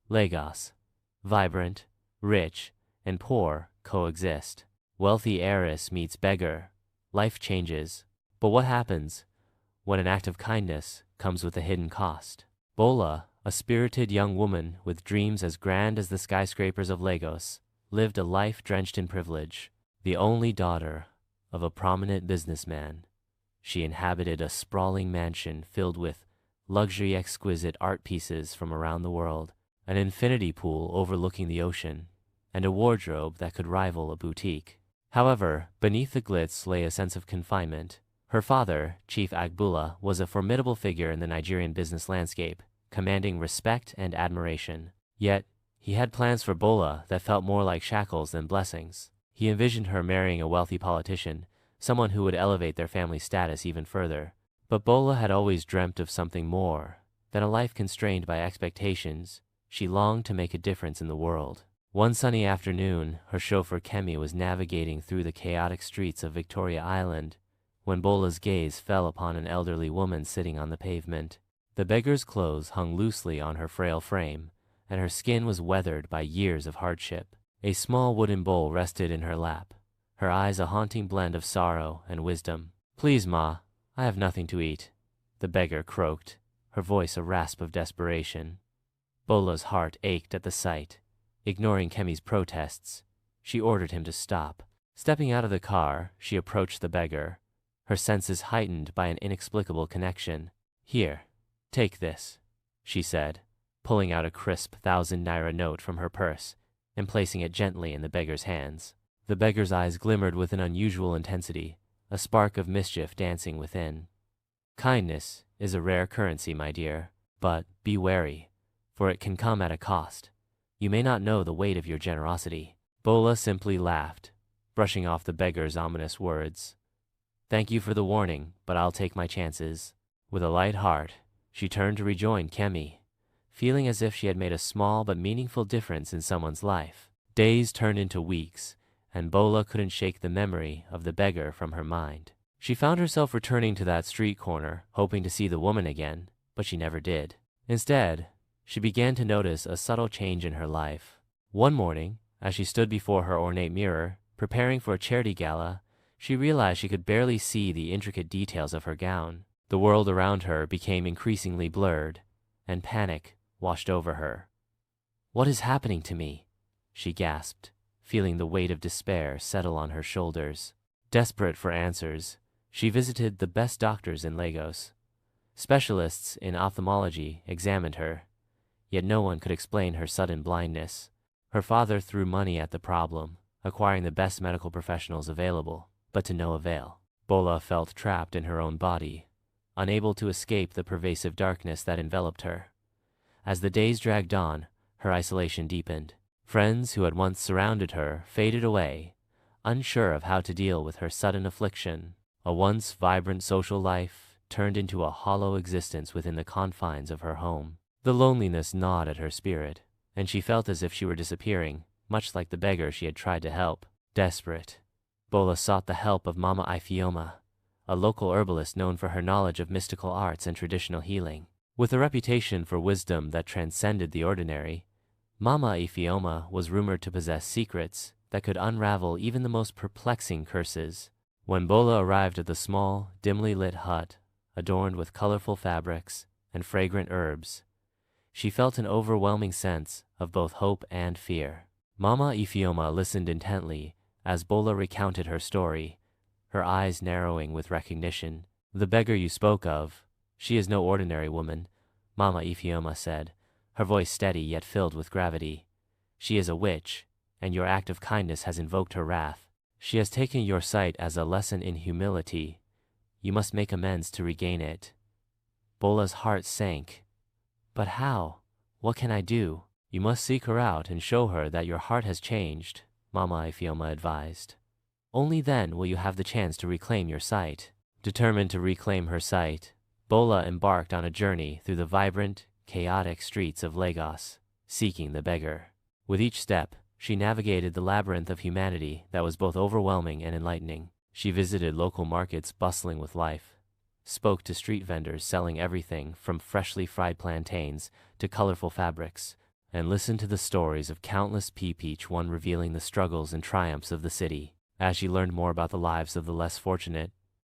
Lagos. Vibrant, rich, and poor coexist. Wealthy heiress meets beggar. Life changes. But what happens when an act of kindness comes with a hidden cost? Bola, a spirited young woman with dreams as grand as the skyscrapers of Lagos, lived a life drenched in privilege. The only daughter of a prominent businessman, she inhabited a sprawling mansion filled with luxury exquisite art pieces from around the world, an infinity pool overlooking the ocean, and a wardrobe that could rival a boutique. However, beneath the glitz lay a sense of confinement. Her father, Chief Agbula, was a formidable figure in the Nigerian business landscape, commanding respect and admiration. Yet, he had plans for Bola that felt more like shackles than blessings. He envisioned her marrying a wealthy politician, someone who would elevate their family status even further. But Bola had always dreamt of something more than a life constrained by expectations. She longed to make a difference in the world. One sunny afternoon, her chauffeur Kemi was navigating through the chaotic streets of Victoria Island when Bola's gaze fell upon an elderly woman sitting on the pavement. The beggar's clothes hung loosely on her frail frame, and her skin was weathered by years of hardship. A small wooden bowl rested in her lap, her eyes a haunting blend of sorrow and wisdom. "Please, Ma, I have nothing to eat," the beggar croaked, her voice a rasp of desperation. Bola's heart ached at the sight. Ignoring Kemi's protests, she ordered him to stop. Stepping out of the car, she approached the beggar, her senses heightened by an inexplicable connection. "Here, take this," she said, pulling out a crisp 1,000 naira note from her purse and placing it gently in the beggar's hands. The beggar's eyes glimmered with an unusual intensity, a spark of mischief dancing within. "Kindness is a rare currency, my dear, but be wary, for it can come at a cost. You may not know the weight of your generosity." Bola simply laughed, brushing off the beggar's ominous words. "Thank you for the warning, but I'll take my chances." With a light heart, she turned to rejoin Kemi, feeling as if she had made a small but meaningful difference in someone's life. Days turned into weeks, and Bola couldn't shake the memory of the beggar from her mind. She found herself returning to that street corner, hoping to see the woman again, but she never did. Instead, she began to notice a subtle change in her life. One morning, as she stood before her ornate mirror, preparing for a charity gala, she realized she could barely see the intricate details of her gown. The world around her became increasingly blurred, and panic washed over her. "What is happening to me?" she gasped, feeling the weight of despair settle on her shoulders. Desperate for answers, she visited the best doctors in Lagos. Specialists in ophthalmology examined her, yet no one could explain her sudden blindness. Her father threw money at the problem, acquiring the best medical professionals available, but to no avail. Bola felt trapped in her own body, unable to escape the pervasive darkness that enveloped her. As the days dragged on, her isolation deepened. Friends who had once surrounded her faded away, unsure of how to deal with her sudden affliction. A once vibrant social life turned into a hollow existence within the confines of her home. The loneliness gnawed at her spirit, and she felt as if she were disappearing, much like the beggar she had tried to help. Desperate, Bola sought the help of Mama Ifeoma, a local herbalist known for her knowledge of mystical arts and traditional healing. With a reputation for wisdom that transcended the ordinary, Mama Ifeoma was rumored to possess secrets that could unravel even the most perplexing curses. When Bola arrived at the small, dimly lit hut, adorned with colorful fabrics and fragrant herbs, she felt an overwhelming sense of both hope and fear. Mama Ifeoma listened intently as Bola recounted her story, her eyes narrowing with recognition. "The beggar you spoke of, she is no ordinary woman," Mama Ifeoma said, her voice steady yet filled with gravity. "She is a witch, and your act of kindness has invoked her wrath. She has taken your sight as a lesson in humility. You must make amends to regain it." Bola's heart sank. "But how? What can I do?" "You must seek her out and show her that your heart has changed," Mama Ifeoma advised. "Only then will you have the chance to reclaim your sight." Determined to reclaim her sight, Bola embarked on a journey through the vibrant, chaotic streets of Lagos, seeking the beggar. With each step, she navigated the labyrinth of humanity that was both overwhelming and enlightening. She visited local markets bustling with life, spoke to street vendors selling everything from freshly fried plantains to colorful fabrics, and listened to the stories of countless people, each one revealing the struggles and triumphs of the city. As she learned more about the lives of the less fortunate,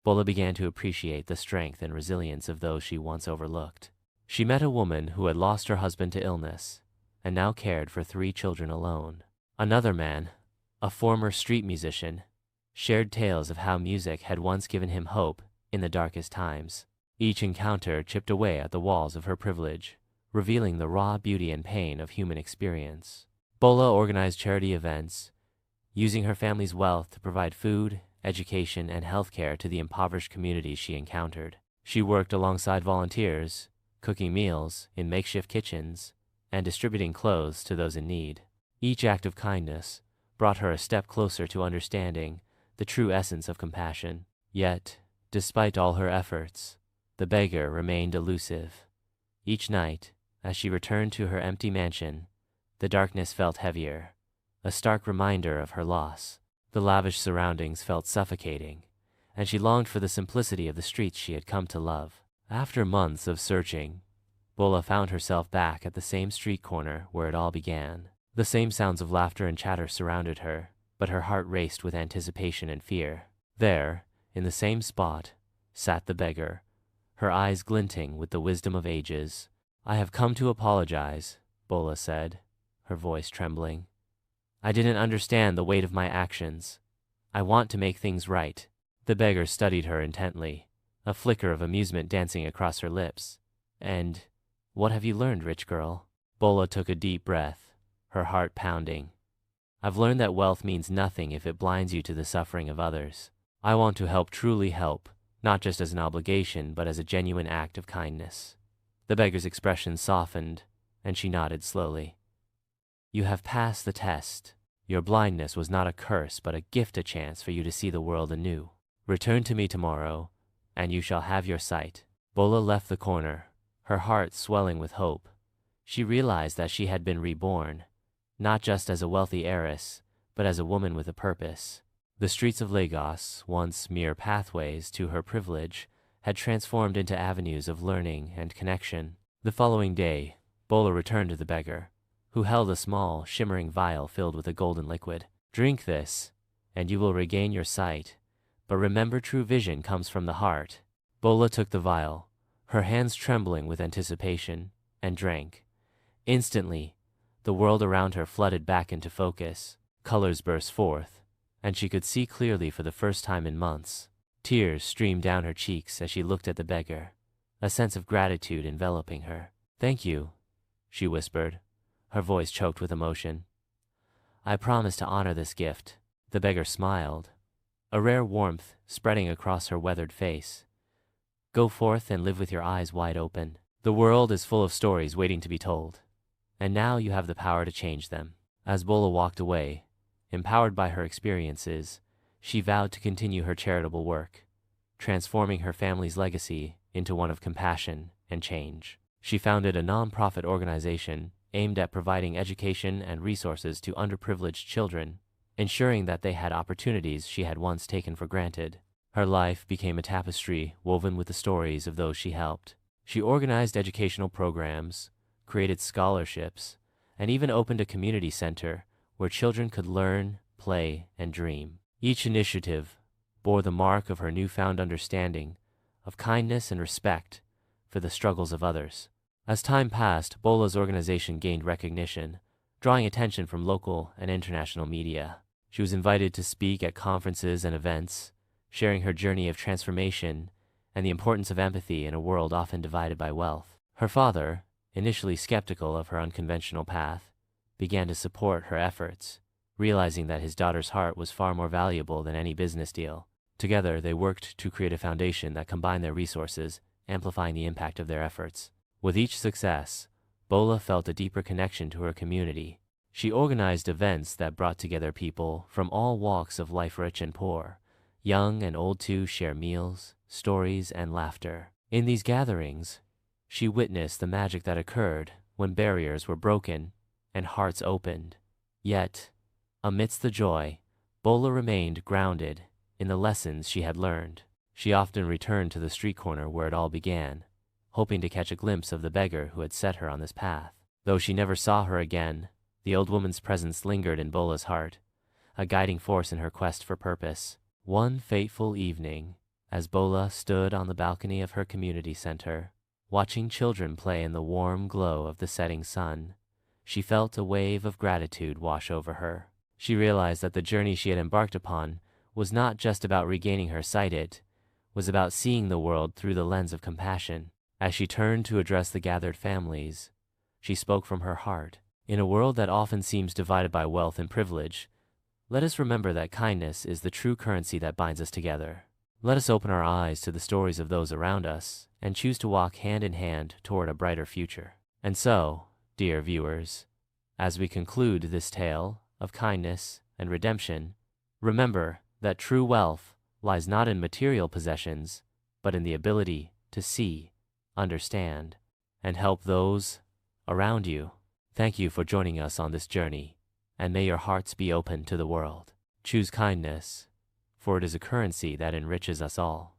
Bola began to appreciate the strength and resilience of those she once overlooked. She met a woman who had lost her husband to illness and now cared for 3 children alone. Another man, a former street musician, shared tales of how music had once given him hope in the darkest times. Each encounter chipped away at the walls of her privilege, revealing the raw beauty and pain of human experience. Bola organized charity events, using her family's wealth to provide food, education, and healthcare to the impoverished communities she encountered. She worked alongside volunteers, cooking meals in makeshift kitchens, and distributing clothes to those in need. Each act of kindness brought her a step closer to understanding the true essence of compassion. Yet, despite all her efforts, the beggar remained elusive. Each night, as she returned to her empty mansion, the darkness felt heavier, a stark reminder of her loss. The lavish surroundings felt suffocating, and she longed for the simplicity of the streets she had come to love. After months of searching, Bola found herself back at the same street corner where it all began. The same sounds of laughter and chatter surrounded her, but her heart raced with anticipation and fear. There, in the same spot, sat the beggar, her eyes glinting with the wisdom of ages. "I have come to apologize," Bola said, her voice trembling. "I didn't understand the weight of my actions. I want to make things right." The beggar studied her intently, a flicker of amusement dancing across her lips. "And what have you learned, rich girl?" Bola took a deep breath, her heart pounding. "I've learned that wealth means nothing if it blinds you to the suffering of others. I want to help, truly help, not just as an obligation, but as a genuine act of kindness." The beggar's expression softened, and she nodded slowly. "You have passed the test. Your blindness was not a curse, but a gift, a chance for you to see the world anew. Return to me tomorrow, and you shall have your sight." Bola left the corner, her heart swelling with hope. She realized that she had been reborn, not just as a wealthy heiress, but as a woman with a purpose. The streets of Lagos, once mere pathways to her privilege, had transformed into avenues of learning and connection. The following day, Bola returned to the beggar, who held a small, shimmering vial filled with a golden liquid. "Drink this, and you will regain your sight. But remember, true vision comes from the heart." Bola took the vial, her hands trembling with anticipation, and drank. Instantly, the world around her flooded back into focus. Colors burst forth, and she could see clearly for the first time in months. Tears streamed down her cheeks as she looked at the beggar, a sense of gratitude enveloping her. "Thank you," she whispered, her voice choked with emotion. "I promise to honor this gift." The beggar smiled, a rare warmth spreading across her weathered face. "Go forth and live with your eyes wide open. The world is full of stories waiting to be told, and now you have the power to change them." As Bola walked away, empowered by her experiences, she vowed to continue her charitable work, transforming her family's legacy into one of compassion and change. She founded a non-profit organization aimed at providing education and resources to underprivileged children, ensuring that they had opportunities she had once taken for granted. Her life became a tapestry woven with the stories of those she helped. She organized educational programs, created scholarships, and even opened a community center where children could learn, play, and dream. Each initiative bore the mark of her newfound understanding of kindness and respect for the struggles of others. As time passed, Bola's organization gained recognition, drawing attention from local and international media. She was invited to speak at conferences and events, sharing her journey of transformation and the importance of empathy in a world often divided by wealth. Her father, initially skeptical of her unconventional path, began to support her efforts, realizing that his daughter's heart was far more valuable than any business deal. Together, they worked to create a foundation that combined their resources, amplifying the impact of their efforts. With each success, Bola felt a deeper connection to her community. She organized events that brought together people from all walks of life, rich and poor, young and old, to share meals, stories, and laughter. In these gatherings, she witnessed the magic that occurred when barriers were broken and hearts opened. Yet, amidst the joy, Bola remained grounded in the lessons she had learned. She often returned to the street corner where it all began, hoping to catch a glimpse of the beggar who had set her on this path. Though she never saw her again, the old woman's presence lingered in Bola's heart, a guiding force in her quest for purpose. One fateful evening, as Bola stood on the balcony of her community center, watching children play in the warm glow of the setting sun, she felt a wave of gratitude wash over her. She realized that the journey she had embarked upon was not just about regaining her sight, it was about seeing the world through the lens of compassion. As she turned to address the gathered families, she spoke from her heart. In a world that often seems divided by wealth and privilege, let us remember that kindness is the true currency that binds us together. Let us open our eyes to the stories of those around us and choose to walk hand in hand toward a brighter future. And so, dear viewers, as we conclude this tale of kindness and redemption, remember that true wealth lies not in material possessions, but in the ability to see, understand, and help those around you. Thank you for joining us on this journey, and may your hearts be open to the world. Choose kindness, for it is a currency that enriches us all.